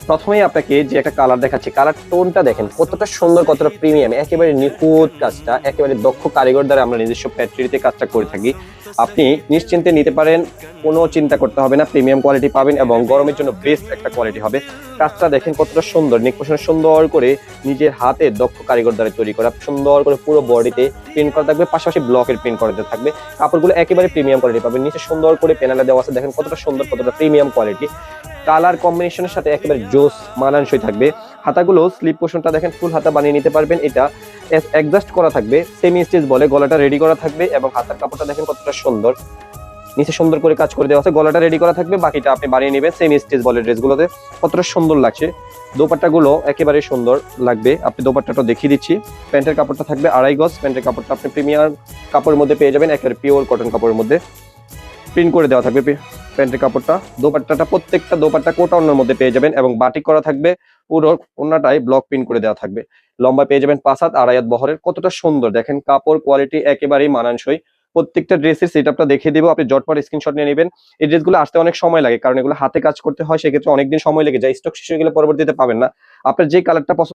প্রথমেই আপনাকে যে একটা কালার দেখাচ্ছি, কালার টোনটা দেখেন কতটা সুন্দর, কতটা প্রিমিয়াম, একেবারে নিখুঁত কাজটা, একেবারে দক্ষ কারিগর দ্বারা আমরা নিজস্ব ফ্যাক্টরিতে কাজটা করে থাকি। আপনি নিশ্চিন্তে নিতে পারেন, কোনো চিন্তা করতে হবে না, প্রিমিয়াম কোয়ালিটি পাবেন এবং গরমের জন্য বেস্ট একটা কোয়ালিটি হবে। কাজটা দেখেন কতটা সুন্দর, নিখুঁত সুন্দর করে নিজের হাতে দক্ষ কারিগর দ্বারা তৈরি করা, সুন্দর করে পুরো বডিতে প্রিন্ট করা থাকবে, পাশাপাশি ব্লকের প্রিন্ট করা থাকবে। কাপড়গুলো একেবারে প্রিমিয়াম কোয়ালিটি পাবেন, নিচে সুন্দর করে প্যানেলে দেওয়া আছে, দেখেন কতটা সুন্দর, কতটা প্রিমিয়াম কোয়ালিটি। কালার কম্বিনেশনের সাথে একেবারে জোস মানানসই থাকবে। হাতাগুলো স্লিপ পোর্শনটা দেখেন ফুল হাতা বানিয়ে নিতে পারবেন, এটা অ্যাডজাস্ট করা থাকবে, সেমি স্টিচ বলে, গলাটা রেডি করা থাকবে এবং হাতার কাপড়টা দেখেন কতটা সুন্দর, নিচে সুন্দর করে কাজ করে দেওয়া আছে, গলাটা রেডি করা থাকবে, বাকিটা আপনি বানিয়ে নেবেন সেমি স্টিচ বলে ড্রেসগুলোতে। কতটা সুন্দর লাগছে, দোপাট্টা গুলো একেবারে সুন্দর লাগবে। আপনি দোপাট্টাটা দেখিয়ে দিচ্ছি। প্যান্টের কাপড়টা থাকবে 2.5 গজ, প্যান্টের কাপড়টা আপনি প্রিমিয়াম কাপড়ের মধ্যে পেয়ে যাবেন, একেবারে পিওর কটন কাপড়ের মধ্যে প্রিন্ট করে দেওয়া থাকবে প্যান্টের কাপড়টা। দোপাট্টাটা প্রত্যেকটা দোপাট্টা কোটা অন্যের মধ্যে পেয়ে যাবেন এবং বাটিক করা থাকবে, পুরো ওন্নাটাই ব্লক প্রিন্ট করে দেওয়া থাকবে। লম্বা পেয়ে যাবেন 5 হাত, 2.5 হাত বহরের, কতটা সুন্দর দেখেন, কাপড় কোয়ালিটি একেবারেই মানানসই। প্রত্যেকটা ড্রেসের সেটআপটা দেখিয়ে দেবো, আপনি জটপট স্ক্রিনশট নিয়ে নেবেন। এই ড্রেসগুলো আসতে অনেক সময় লাগে, কারণ এগুলো হাতে কাজ করতে হয়, সেক্ষেত্রে অনেকদিন সময় লেগে যায়, স্টক শেষ হয়ে গেলে পরবর্তীতে পাবেন না। আপনার যে কালারটা পছন্দ